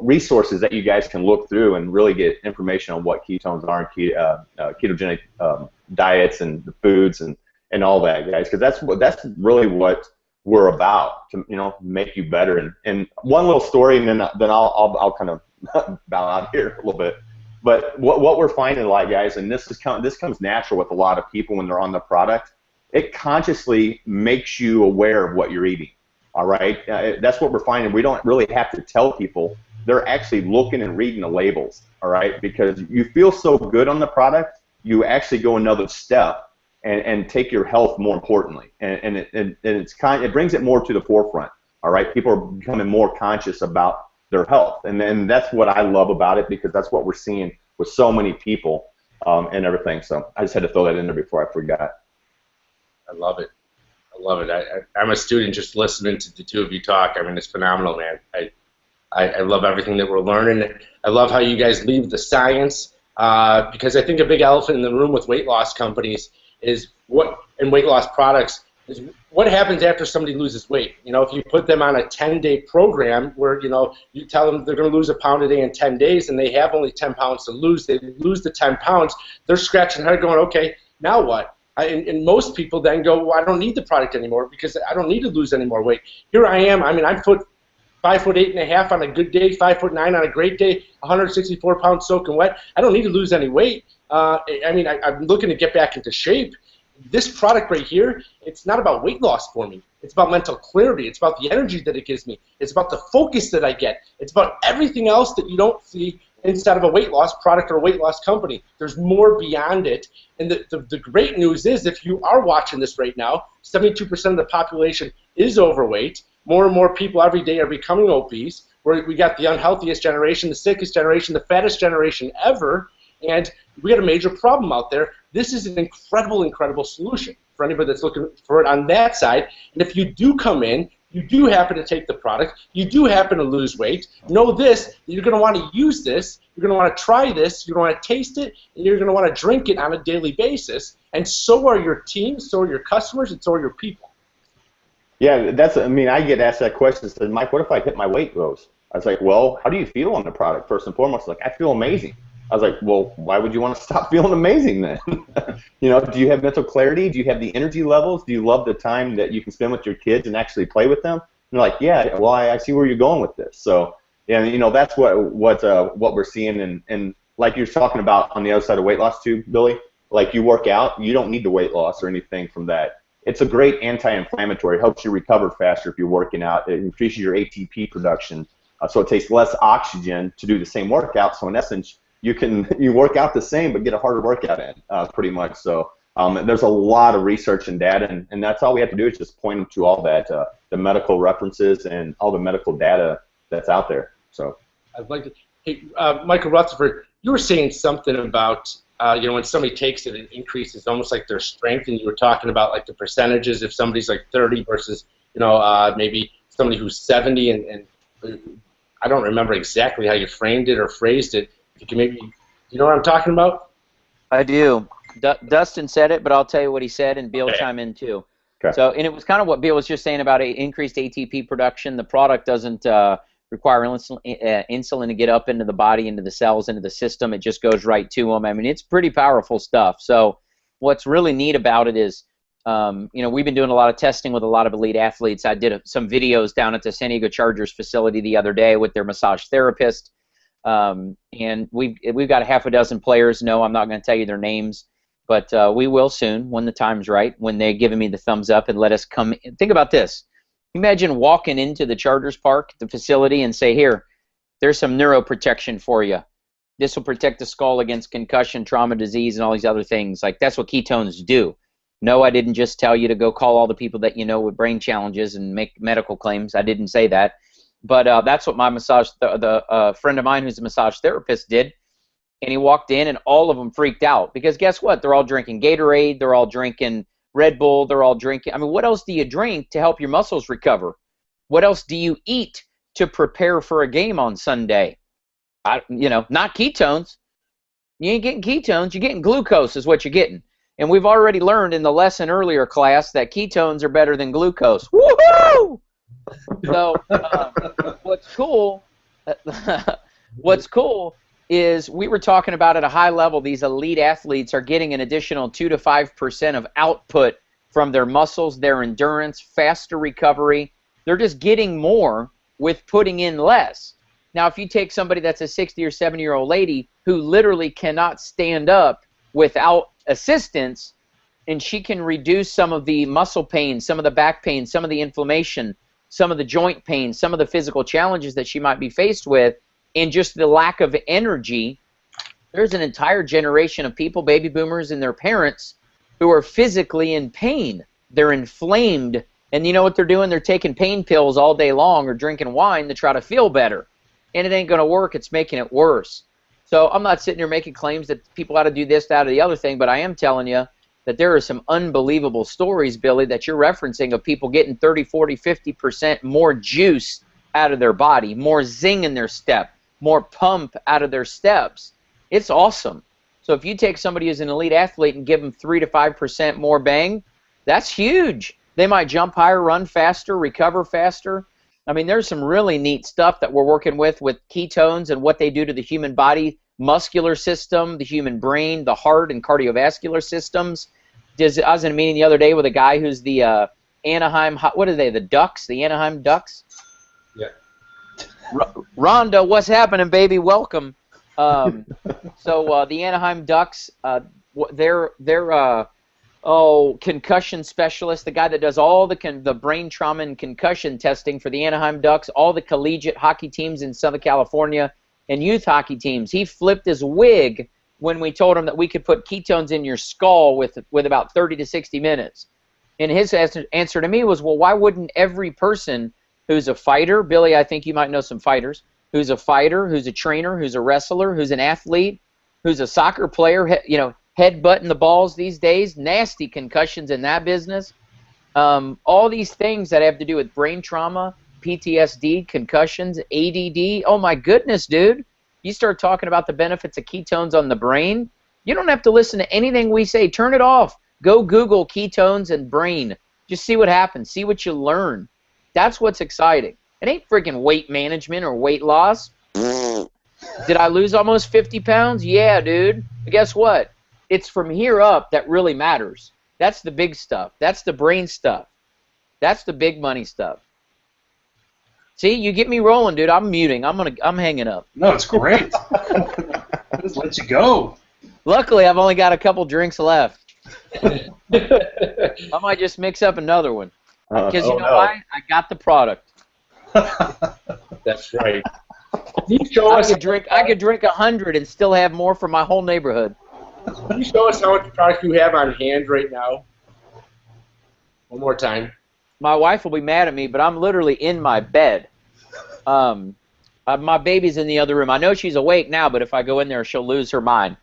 D: resources that you guys can look through and really get information on what ketones are and ketogenic diets and the foods and all that, guys, because that's really what we're about, to make you better. And one little story, and then I'll kind of bow out here a little bit. But what we're finding a lot, guys, and this comes natural with a lot of people when they're on the product, it consciously makes you aware of what you're eating. All right, that's what we're finding. We don't really have to tell people; they're actually looking and reading the labels. All right, because you feel so good on the product, you actually go another step and take your health more importantly, and it brings it more to the forefront. All right, people are becoming more conscious about their health, and that's what I love about it, because that's what we're seeing with so many people. and everything. So I just had to throw that in there before I forgot.
A: I love it. I love it. I'm a student just listening to the two of you talk. I mean, it's phenomenal, man. I love everything that we're learning. I love how you guys leave the science, because I think a big elephant in the room with weight loss companies is and weight loss products is what happens after somebody loses weight. You know, if you put them on a 10-day program where, you know, you tell them they're going to lose a pound a day in 10 days and they have only 10 pounds to lose, they lose the 10 pounds, they're scratching their head going, okay, now what? And most people then go, well, I don't need the product anymore because I don't need to lose any more weight. Here I am. I mean, I'm 5'8.5" on a good day, 5'9" on a great day, 164 pounds soaking wet. I don't need to lose any weight. I mean, I'm looking to get back into shape. This product right here, it's not about weight loss for me. It's about mental clarity. It's about the energy that it gives me. It's about the focus that I get. It's about everything else that you don't see inside of a weight loss product or a weight loss company. There's more beyond it. And the great news is, if you are watching this right now, 72% of the population is overweight. More and more people every day are becoming obese. We got the unhealthiest generation, the sickest generation, the fattest generation ever, and we got a major problem out there. This is an incredible, incredible solution for anybody that's looking for it on that side. And if you do come in, you do happen to take the product, you do happen to lose weight, know this, you're going to want to use this, you're going to want to try this, you're going to want to taste it, and you're going to want to drink it on a daily basis, and so are your team, so are your customers, and so are your people.
D: Yeah, I mean, I get asked that question. Said, Mike, what if I hit my weight goals? I was like, well, how do you feel on the product, first and foremost? Like, I feel amazing. I was like, well, why would you want to stop feeling amazing then? You know, do you have mental clarity? Do you have the energy levels? Do you love the time that you can spend with your kids and actually play with them? And they're like, yeah, well, I see where you're going with this. So, yeah, you know, that's what we're seeing. And like you're talking about on the other side of weight loss too, Billy, like you work out, you don't need the weight loss or anything from that. It's a great anti-inflammatory. It helps you recover faster if you're working out. It increases your ATP production. So it takes less oxygen to do the same workout. So in essence, you work out the same but get a harder workout in, pretty much. So there's a lot of research and data, and that's all we have to do is just point them to all that, the medical references and all the medical data that's out there. So
A: I'd like to, hey, Michael Rutherford, you were saying something about, you know, when somebody takes it, it increases almost like their strength, and you were talking about like the percentages if somebody's like 30 versus, you know, maybe somebody who's 70, and I don't remember exactly how you framed it or phrased it. You can maybe, you know what I'm talking about?
B: I do. Dustin said it, but I'll tell you what he said, and Beal chime in too.
D: Okay.
B: So, and it was kind of what Beal was just saying about increased ATP production. The product doesn't require insulin to get up into the body, into the cells, into the system. It just goes right to them. I mean, it's pretty powerful stuff. So what's really neat about it is, you know, we've been doing a lot of testing with a lot of elite athletes. I did some videos down at the San Diego Chargers facility the other day with their massage therapist. And we've got a half a dozen players. No, I'm not going to tell you their names, but we will soon when the time's right, when they're giving me the thumbs up and let us come. Think about this. Imagine walking into the Chargers Park, the facility, and say, here, there's some neuroprotection for you. This will protect the skull against concussion, trauma, disease, and all these other things. Like, that's what ketones do. No, I didn't just tell you to go call all the people that you know with brain challenges and make medical claims. I didn't say that. But that's what my the friend of mine who's a massage therapist did, and he walked in, and all of them freaked out because guess what? They're all drinking Gatorade, they're all drinking Red Bull, they're all drinking. I mean, what else do you drink to help your muscles recover? What else do you eat to prepare for a game on Sunday? You know, not ketones. You ain't getting ketones. You're getting glucose is what you're getting. And we've already learned in the lesson earlier class that ketones are better than glucose. Woohoo! So what's cool is we were talking about at a high level, these elite athletes are getting an additional 2 to 5% of output from their muscles, their endurance, faster recovery. They're just getting more with putting in less. Now, if you take somebody that's a 60 or 70-year-old lady who literally cannot stand up without assistance, and she can reduce some of the muscle pain, some of the back pain, some of the inflammation, some of the joint pain, some of the physical challenges that she might be faced with, and just the lack of energy, there's an entire generation of people, baby boomers and their parents, who are physically in pain. They're inflamed, and you know what they're doing? They're taking pain pills all day long or drinking wine to try to feel better. And it ain't going to work. It's making it worse. So I'm not sitting here making claims that people ought to do this, that, or the other thing, but I am telling you that there are some unbelievable stories, Billy, that you're referencing of people getting 30, 40, 50% more juice out of their body, more zing in their step, more pump out of their steps. It's awesome. So if you take somebody who's an elite athlete and give them 3 to 5% more bang, that's huge. They might jump higher, run faster, recover faster. I mean, there's some really neat stuff that we're working with ketones and what they do to the human body, muscular system, the human brain, the heart, and cardiovascular systems. I was in a meeting the other day with a guy who's the Anaheim, what are they, the Ducks, the Anaheim Ducks?
A: Yeah.
B: Rondo, what's happening, baby? Welcome. So the Anaheim Ducks, they're concussion specialist, the guy that does all the brain trauma and concussion testing for the Anaheim Ducks, all the collegiate hockey teams in Southern California, and youth hockey teams. He flipped his wig when we told him that we could put ketones in your skull with about 30 to 60 minutes. And his answer to me was, well, why wouldn't every person who's a fighter, Billy, I think you might know some fighters, who's a fighter, who's a trainer, who's a wrestler, who's an athlete, who's a soccer player, headbutting the balls these days, nasty concussions in that business. All these things that have to do with brain trauma, PTSD, concussions, ADD. Oh my goodness, dude. You start talking about the benefits of ketones on the brain, you don't have to listen to anything we say. Turn it off. Go Google ketones and brain. Just see what happens. See what you learn. That's what's exciting. It ain't freaking weight management or weight loss. Did I lose almost 50 pounds? Yeah, dude. But guess what? It's from here up that really matters. That's the big stuff. That's the brain stuff. That's the big money stuff. See, you get me rolling, dude. I'm muting. I'm hanging up.
C: No, it's great. Just let you go.
B: Luckily, I've only got a couple drinks left. I might just mix up another one. Because you know why? I got the product.
A: That's right. Can you show us?
B: I could drink 100 and still have more for my whole neighborhood.
A: Can you show us how much product you have on hand right now? One more time.
B: My wife will be mad at me, but I'm literally in my bed. My baby's in the other room. I know she's awake now, but if I go in there, she'll lose her mind.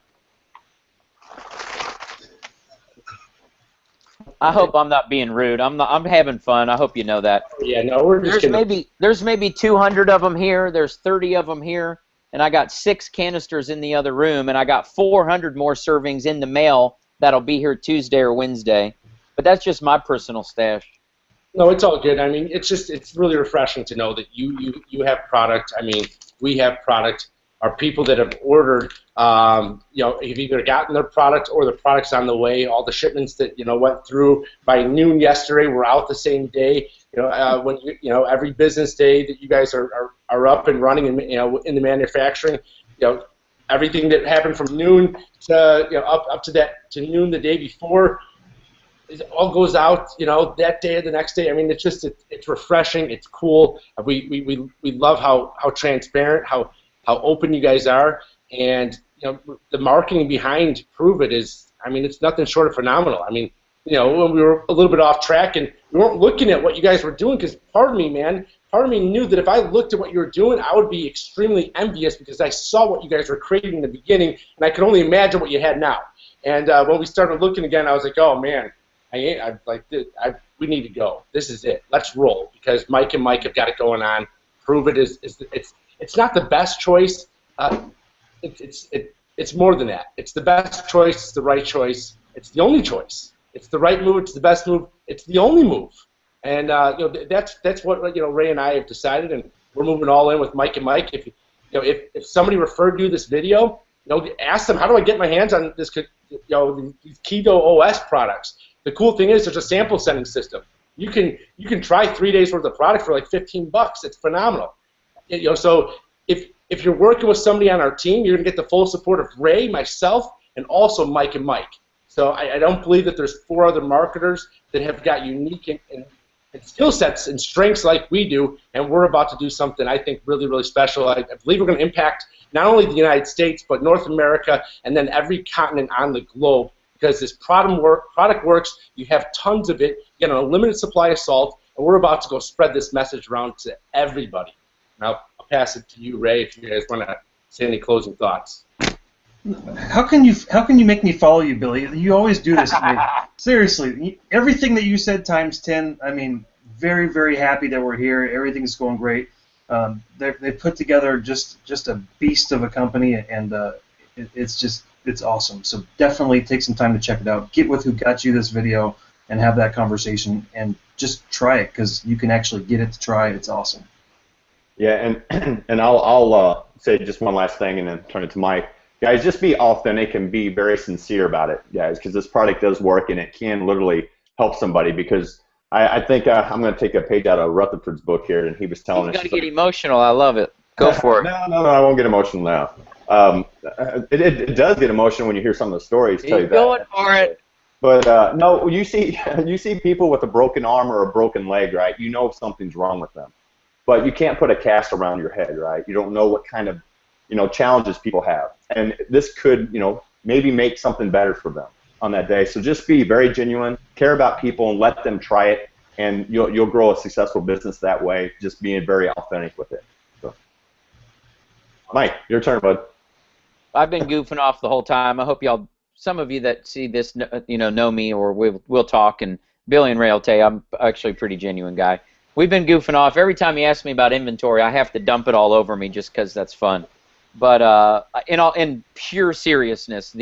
B: I hope I'm not being rude. I'm having fun. I hope you know that.
A: Yeah, no, we're just
B: there's maybe 200 of them here. There's 30 of them here, and I got 6 canisters in the other room, and I got 400 more servings in the mail that'll be here Tuesday or Wednesday. But that's just my personal stash.
A: No, it's all good. I mean, it's really refreshing to know that you have product. I mean, we have product. Our people that have ordered, have either gotten their product or the product's on the way. All the shipments that went through by noon yesterday were out the same day. When every business day that you guys are up and running and in the manufacturing, everything that happened from noon to up to noon the day before. It all goes out, that day or the next day. I mean, it's refreshing. It's cool. We love how transparent, how open you guys are, and the marketing behind Pruvit is, I mean, it's nothing short of phenomenal. I mean, when we were a little bit off track and we weren't looking at what you guys were doing, because part of me knew that if I looked at what you were doing, I would be extremely envious because I saw what you guys were creating in the beginning, and I could only imagine what you had now. And when we started looking again, I was like, oh man. We need to go. This is it. Let's roll, because Mike and Mike have got it going on. Pruvit it's not the best choice. It's more than that. It's the best choice. It's the right choice. It's the only choice. It's the right move. It's the best move. It's the only move. And that's what Ray and I have decided, and we're moving all in with Mike and Mike. If somebody referred you this video, ask them, how do I get my hands on this? These Keto-Os products. The cool thing is there's a sample sending system. You can try 3 days worth of product for like $15. It's phenomenal. So if you're working with somebody on our team, you're gonna get the full support of Ray, myself, and also Mike and Mike. So I don't believe that there's 4 other marketers that have got unique and skill sets and strengths like we do, and we're about to do something I think really, really special. I believe we're going to impact not only the United States, but North America, and then every continent on the globe. Because this product works, you have tons of it, you get an unlimited supply of salt, and we're about to go spread this message around to everybody. Now, I'll pass it to you, Ray, if you guys want to say any closing thoughts.
C: How can you make me follow you, Billy? You always do this to me. Seriously, everything that you said times 10. I mean, very, very happy that we're here. Everything's going great. They put together just a beast of a company, and it's awesome. So definitely take some time to check it out. Get with who got you this video and have that conversation, and just try it, because you can actually get it to try it. It's awesome.
D: Yeah, and I'll say just one last thing and then turn it to Mike. Guys, just be authentic and be very sincere about it, guys, because this product does work and it can literally help somebody. Because I think I'm going to take a page out of Rutherford's book here, and he was telling us.
B: You got to get emotional. I love it. Go for it.
D: No, I won't get emotional now. It does get emotional when you hear some of the stories. Tell you that.
B: Going for it.
D: But no, you see people with a broken arm or a broken leg, right? You know something's wrong with them, but you can't put a cast around your head, right? You don't know what kind of challenges people have, and this could maybe make something better for them on that day. So just be very genuine, care about people, and let them try it, and you'll grow a successful business that way. Just being very authentic with it. So, Mike, your turn, bud.
B: I've been goofing off the whole time. I hope y'all, some of you that see this, know me, or we'll talk. And Billy and Ray will tell you I'm actually a pretty genuine guy. We've been goofing off. Every time you ask me about inventory, I have to dump it all over me just because that's fun. But in pure seriousness,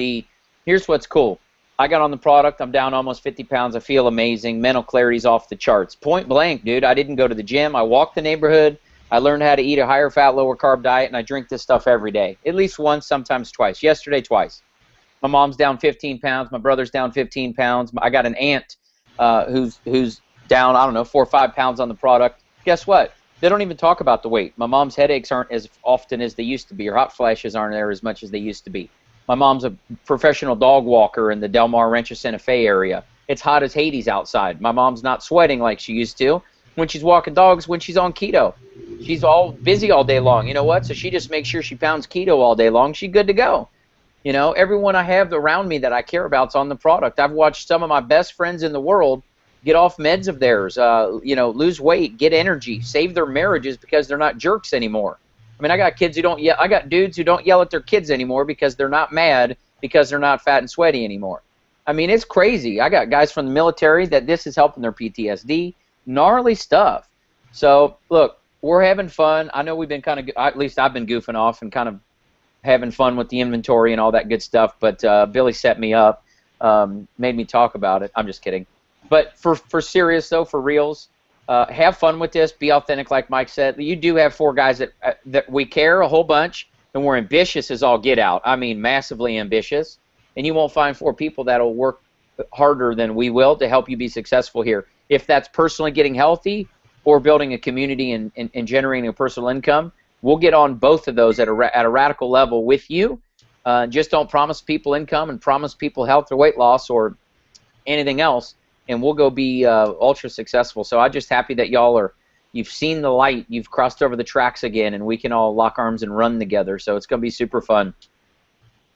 B: here's what's cool. I got on the product. I'm down almost 50 pounds. I feel amazing. Mental clarity's off the charts. Point blank, dude. I didn't go to the gym. I walked the neighborhood. I learned how to eat a higher fat, lower carb diet, and I drink this stuff every day. At least once, sometimes twice. Yesterday, twice. My mom's down 15 pounds. My brother's down 15 pounds. I got an aunt who's down, I don't know, 4 or 5 pounds on the product. Guess what? They don't even talk about the weight. My mom's headaches aren't as often as they used to be. Her hot flashes aren't there as much as they used to be. My mom's a professional dog walker in the Del Mar Rancho Santa Fe area. It's hot as Hades outside. My mom's not sweating like she used to when she's walking dogs when she's on keto. She's all busy all day long. You know what? So she just makes sure she pounds keto all day long. She's good to go. Everyone I have around me that I care about's on the product. I've watched some of my best friends in the world get off meds of theirs, lose weight, get energy, save their marriages because they're not jerks anymore. I mean, I got kids who don't yell. I got dudes who don't yell at their kids anymore because they're not mad because they're not fat and sweaty anymore. I mean, it's crazy. I got guys from the military that this is helping their PTSD. Gnarly stuff. So, look, we're having fun. I know we've been at least I've been goofing off and kind of having fun with the inventory and all that good stuff, but Billy set me up, made me talk about it. I'm just kidding. But for serious, though, for reals, have fun with this. Be authentic, like Mike said. You do have 4 guys that we care a whole bunch, and we're ambitious as all get out. I mean, massively ambitious. And you won't find 4 people that will work harder than we will to help you be successful here. If that's personally getting healthy or building a community and generating a personal income, we'll get on both of those at a radical level with you. Just don't promise people income and promise people health or weight loss or anything else, and we'll go be ultra successful. So I'm just happy that you've seen the light, you've crossed over the tracks again, and we can all lock arms and run together. So it's going to be super fun.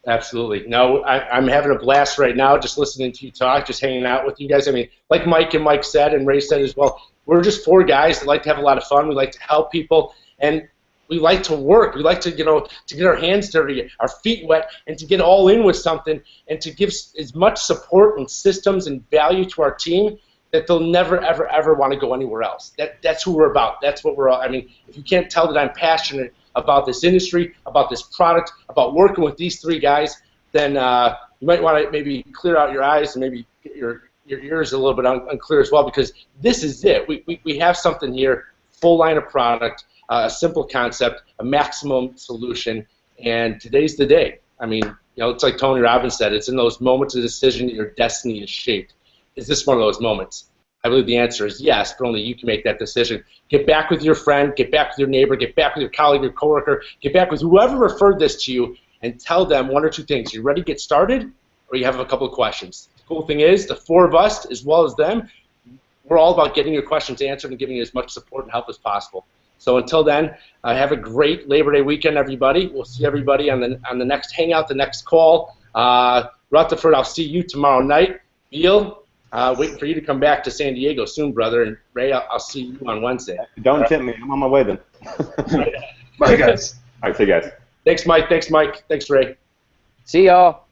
A: Absolutely. No, I'm having a blast right now just listening to you talk, just hanging out with you guys. I mean, like Mike said and Ray said as well, we're just 4 guys that like to have a lot of fun. We like to help people, and we like to work. We like to, to get our hands dirty, our feet wet, and to get all in with something and to give as much support and systems and value to our team that they'll never, ever, ever want to go anywhere else. That's who we're about. That's what we're all. I mean, if you can't tell that I'm passionate about this industry, about this product, about working with these 3 guys, then you might want to maybe clear out your eyes and maybe get your ears a little bit unclear as well, because this is it. We have something here, full line of product, a simple concept, a maximum solution, and today's the day. I mean, it's like Tony Robbins said, it's in those moments of decision that your destiny is shaped. Is this one of those moments? I believe the answer is yes, but only you can make that decision. Get back with your friend, get back with your neighbor, get back with your colleague, your coworker, get back with whoever referred this to you, and tell them 1 or 2 things. You ready to get started, or you have a couple of questions? The cool thing is, the 4 of us, as well as them, we're all about getting your questions answered and giving you as much support and help as possible. So until then, have a great Labor Day weekend, everybody. We'll see everybody on the next hangout, the next call. Rutherford, I'll see you tomorrow night. Beal, waiting for you to come back to San Diego soon, brother. And Ray, I'll see you on Wednesday.
D: Don't tempt me. I'm on my way then.
C: Bye, guys.
D: All right, see you guys.
A: Thanks, Mike. Thanks, Ray.
B: See y'all.